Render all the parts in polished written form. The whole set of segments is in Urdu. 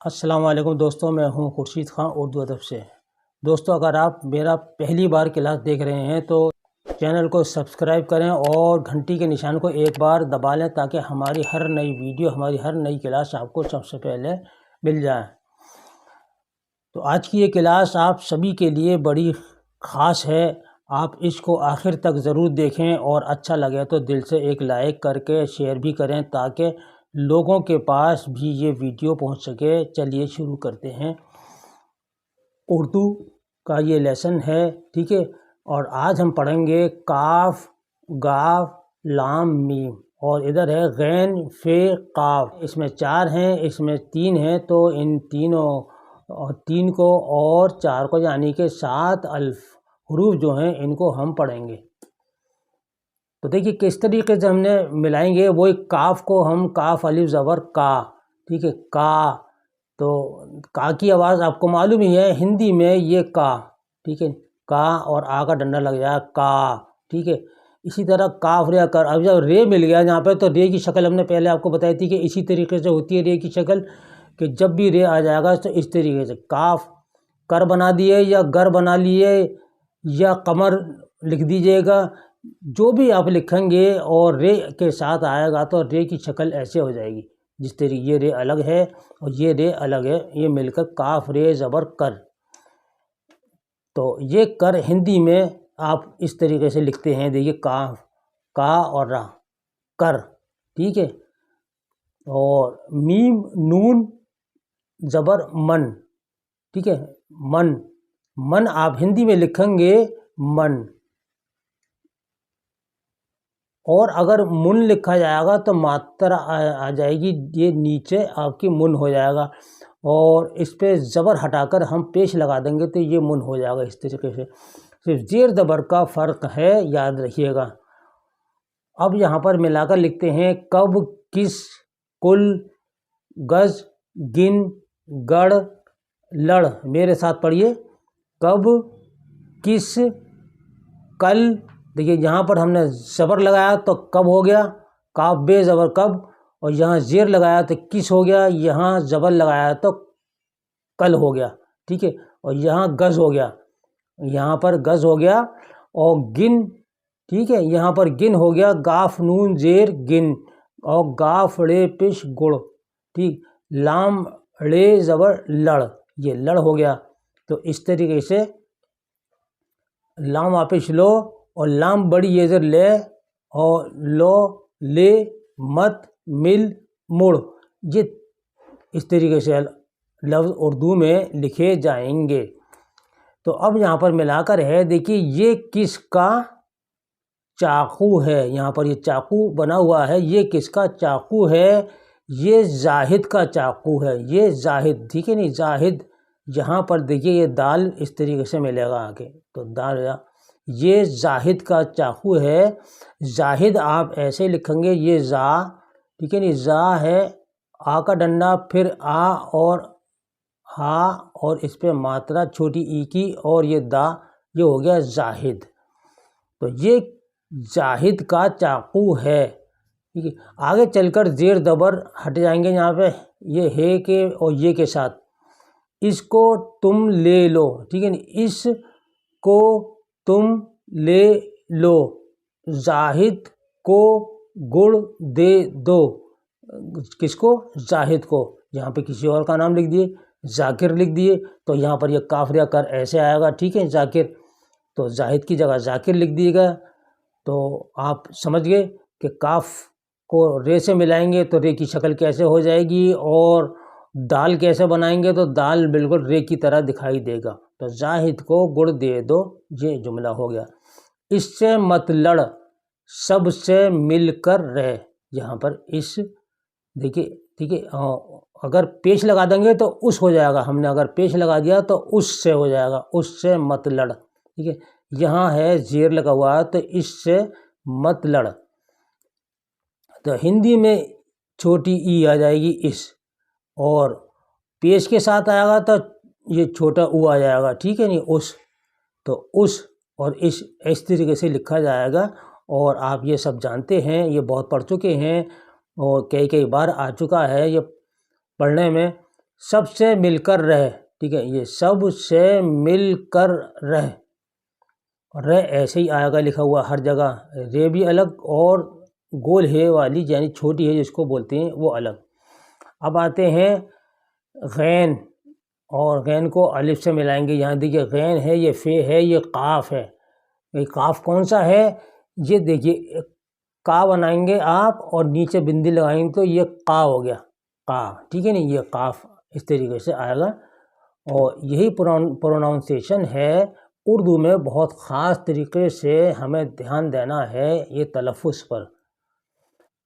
السلام علیکم دوستوں، میں ہوں خورشید خان اردو ادب سے۔ دوستوں، اگر آپ میرا پہلی بار کلاس دیکھ رہے ہیں تو چینل کو سبسکرائب کریں اور گھنٹی کے نشان کو ایک بار دبا لیں تاکہ ہماری ہر نئی ویڈیو، ہماری ہر نئی کلاس آپ کو سب سے پہلے مل جائے۔ تو آج کی یہ کلاس آپ سبھی کے لیے بڑی خاص ہے، آپ اس کو آخر تک ضرور دیکھیں اور اچھا لگے تو دل سے ایک لائک کر کے شیئر بھی کریں تاکہ لوگوں کے پاس بھی یہ ویڈیو پہنچ سکے۔ چلیے شروع کرتے ہیں۔ اردو کا یہ لیسن ہے، ٹھیک ہے، اور آج ہم پڑھیں گے کاف، گاف، لام، میم، اور ادھر ہے غین، فے، قاف۔ اس میں 4 ہیں، اس میں 3 ہیں، تو ان تین کو اور 4 کو یعنی کہ 7 حروف جو ہیں ان کو ہم پڑھیں گے۔ تو دیکھیے کس طریقے سے ہم نے ملائیں گے۔ وہی کاف کو ہم کاف الف زبر کا، ٹھیک ہے، کا، تو کا کی آواز آپ کو معلوم ہی ہے، ہندی میں یہ کا، ٹھیک ہے، کا اور آ کا ڈنڈا لگ جائے کا، ٹھیک ہے۔ اسی طرح کاف رے کر، اب جب رے مل گیا یہاں پہ تو رے کی شکل ہم نے پہلے آپ کو بتائی تھی کہ اسی طریقے سے ہوتی ہے رے کی شکل، کہ جب بھی رے آ جائے گا تو اس طریقے سے کاف کر بنا دیے یا گر بنا لیے یا قمر لکھ دیجئے گا، جو بھی آپ لکھیں گے اور رے کے ساتھ آئے گا تو رے کی شکل ایسے ہو جائے گی جس طریقے یہ رے الگ ہے اور یہ رے الگ ہے، یہ مل کر کاف رے زبر کر۔ تو یہ کر ہندی میں آپ اس طریقے سے لکھتے ہیں، دیکھیے کاف، کا اور را، کر، ٹھیک ہے۔ اور میم، نون زبر من، ٹھیک ہے، من، من آپ ہندی میں لکھیں گے من، اور اگر من لکھا جائے گا تو ماترا آ جائے گی، یہ نیچے آپ کی من ہو جائے گا، اور اس پہ زبر ہٹا کر ہم پیش لگا دیں گے تو یہ من ہو جائے گا اس طریقے سے۔ صرف زیر زبر کا فرق ہے، یاد رکھیے گا۔ اب یہاں پر ملا کر لکھتے ہیں کب، کس، کل، گز، گن، گڑ، لڑ۔ میرے ساتھ پڑھیے، کب، کس، کل، دیکھیے یہاں پر ہم نے زبر لگایا تو کب ہو گیا، کاف بے زبر کب، اور یہاں زیر لگایا تو کس ہو گیا، یہاں زبر لگایا تو کل ہو گیا، ٹھیک ہے، اور یہاں گز ہو گیا، یہاں پر گز ہو گیا، اور گن، ٹھیک ہے، یہاں پر گن ہو گیا، گاف نون زیر گن، اور گاف ڑے پش گڑ، ٹھیک، لام ڑے زبر لڑ، یہ لڑ ہو گیا۔ تو اس طریقے سے لام واپس لو، اور لام بڑی یہ زر لے، اور لو، لے، مت، مل، مڑ، یہ اس طریقے سے لفظ اردو میں لکھے جائیں گے۔ تو اب یہاں پر ملا کر ہے، دیکھیے یہ کس کا چاقو ہے، یہاں پر یہ چاقو بنا ہوا ہے، یہ کس کا چاقو ہے، یہ زاہد کا چاقو ہے، یہ زاہد، ٹھیک ہے نہیں، زاہد۔ یہاں پر دیکھیے یہ دال اس طریقے سے ملے گا آگے، تو دال، یہ زاہد کا چاقو ہے۔ زاہد آپ ایسے لکھیں گے، یہ زا، ٹھیک ہے نہیں، زا ہے، آ کا ڈنڈا، پھر آ اور ہا، اور اس پہ ماترا چھوٹی ای کی، اور یہ دا، یہ ہو گیا زاہد۔ تو یہ زاہد کا چاقو ہے، ٹھیک ہے۔ آگے چل کر زیر زبر ہٹ جائیں گے یہاں پہ، یہ ہے کے اور یہ کے ساتھ، اس کو تم لے لو، ٹھیک ہے نہیں، اس کو تم لے لو، زاہد کو گڑ دے دو، کس کو، زاہد کو، یہاں پہ کسی اور کا نام لکھ دیے، ذاکر لکھ دیے، تو یہاں پر یہ کاف ریا کر ایسے آئے گا، ٹھیک ہے، ذاکر، تو زاہد کی جگہ ذاکر لکھ دیے گا۔ تو آپ سمجھ گئے کہ کاف کو رے سے ملائیں گے تو رے کی شکل کیسے ہو جائے گی، اور دال کیسے بنائیں گے تو دال بالکل رے کی طرح دکھائی دے گا۔ تو زاہد کو گڑ دے دو، یہ جملہ ہو گیا۔ اس سے مت لڑ، سب سے مل کر رہ، یہاں پر اس، دیکھیے، ٹھیک ہے، اگر پیش لگا دیں گے تو اس ہو جائے گا، ہم نے اگر پیش لگا دیا تو اس سے ہو جائے گا، اس سے مت لڑ، ٹھیک ہے۔ یہاں ہے زیر لگا ہوا ہے تو اس سے مت لڑ، تو ہندی میں چھوٹی ای آ جائے گی اس، اور پیش کے ساتھ آئے گا تو یہ چھوٹا او آ جائے گا، ٹھیک ہے نہیں، اس، تو اس اور اس طریقے سے لکھا جائے گا۔ اور آپ یہ سب جانتے ہیں، یہ بہت پڑھ چکے ہیں، اور کئی بار آ چکا ہے یہ پڑھنے میں، سب سے مل کر رہ، ٹھیک ہے، یہ سب سے مل کر رہ، ایسے ہی آئے گا لکھا ہوا ہر جگہ، رے بھی الگ اور گول ہے والی یعنی چھوٹی ہے جس کو بولتے ہیں وہ الگ۔ اب آتے ہیں غین، اور غین کو الف سے ملائیں گے۔ یہاں دیکھیے غین ہے، یہ فے ہے، یہ قاف ہے۔ یہ قاف کون سا ہے؟ یہ دیکھیے کا بنائیں گے آپ اور نیچے بندی لگائیں گے تو یہ قا ہو گیا، قا، ٹھیک ہے نا، یہ قاف اس طریقے سے آئے گا۔ اور یہی پروناؤنسیشن ہے اردو میں، بہت خاص طریقے سے ہمیں دھیان دینا ہے یہ تلفظ پر۔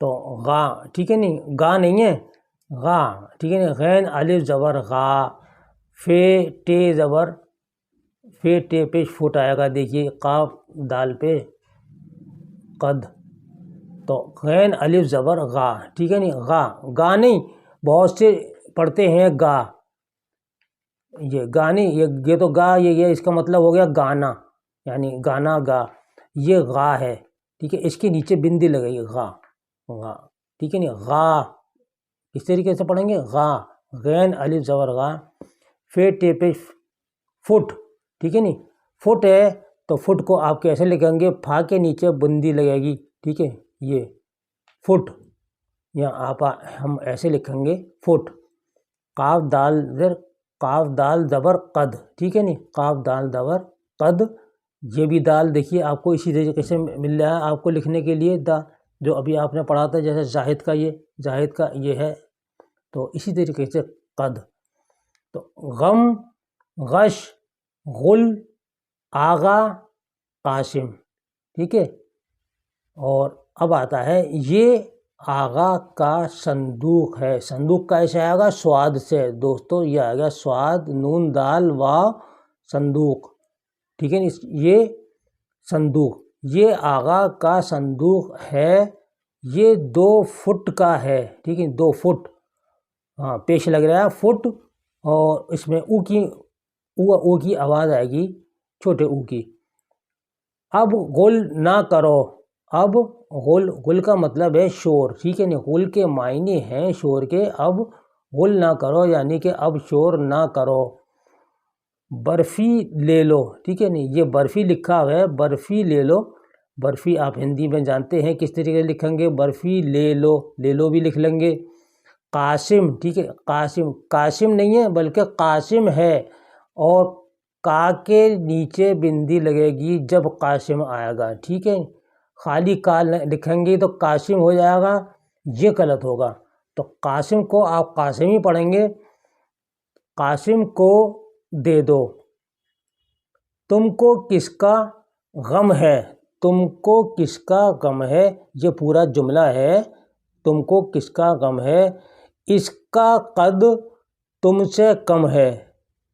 تو غا، ٹھیک ہے نہیں، گا نہیں ہے، غا، ٹھیک ہے نا، غین الف زبر غا، فے ٹے زبر، فے ٹے پہ فٹ آئے گا، دیکھیے قاف دال پہ قد، تو غین الف زبر غا، ٹھیک ہے نہیں، غا، گا نہیں، بہت سے پڑھتے ہیں گا، یہ گا نہیں، یہ تو گا، یہ اس کا مطلب ہو گیا گانا، یعنی گانا گا، یہ غا ہے، ٹھیک ہے، اس کے نیچے بندی لگائی غا، غا، ٹھیک ہے نہیں، غا اس طریقے سے پڑھیں گے، غا، غین الف زبر غا، فے ٹے پہ فٹ، ٹھیک ہے نہیں، فٹ ہے تو فٹ کو آپ کیسے لکھیں گے؟ پھا کے نیچے بندی لگے گی، ٹھیک ہے، یہ فٹ، یا آپ ہم ایسے لکھیں گے فٹ، قاف دال زر، قاف دال زبر قد، ٹھیک ہے نہیں، قاف دال زبر قد، یہ بھی دال دیکھیے آپ کو اسی طریقے سے مل رہا ہے آپ کو لکھنے کے لیے، دا جو ابھی آپ نے پڑھا تھا، جیسے زاہد کا یہ ہے، تو اسی طریقے سے قد۔ تو غم، غش، غل، آغا، قاسم، ٹھیک ہے، اور اب آتا ہے یہ آغا کا صندوق ہے، صندوق کا ایسے آئے گا سواد سے، دوستو یہ آئے گا سواد، نون دال واو، صندوق، ٹھیک ہے، یہ صندوق، یہ آغا کا صندوق ہے، یہ 2 فٹ کا ہے، ٹھیک ہے، 2 فٹ، ہاں پیش لگ رہا ہے فٹ، اور اس میں او کی آواز آئے گی، چھوٹے او کی۔ اب غل نہ کرو، اب غل کا مطلب ہے شور، ٹھیک ہے نا، غل کے معنی ہیں شور کے، اب غل نہ کرو یعنی کہ اب شور نہ کرو۔ برفی لے لو، ٹھیک ہے نا، یہ برفی لکھا ہوا ہے، برفی لے لو، برفی آپ ہندی میں جانتے ہیں کس طریقے سے لکھیں گے، برفی لے لو بھی لکھ لیں گے۔ قاسم، ٹھیک ہے، قاسم نہیں ہے بلکہ قاسم ہے، اور کا کے نیچے بندی لگے گی جب قاسم آئے گا، ٹھیک ہے، خالی کا لکھیں گے تو قاسم ہو جائے گا، یہ غلط ہوگا، تو قاسم کو آپ قاسم ہی پڑھیں گے، قاسم کو دے دو۔ تم کو کس کا غم ہے، تم کو کس کا غم ہے، یہ پورا جملہ ہے، تم کو کس کا غم ہے، اس کا قد تم سے کم ہے،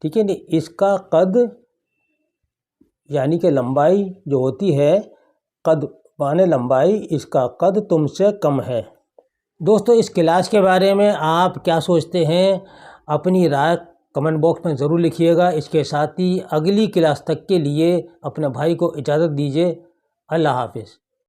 ٹھیک ہے نا، اس کا قد یعنی کہ لمبائی جو ہوتی ہے، قد مانے لمبائی، اس کا قد تم سے کم ہے۔ دوستو اس کلاس کے بارے میں آپ کیا سوچتے ہیں؟ اپنی رائے کمنٹ باکس میں ضرور لکھیے گا۔ اس کے ساتھ ہی اگلی کلاس تک کے لیے اپنے بھائی کو اجازت دیجیے۔ اللہ حافظ۔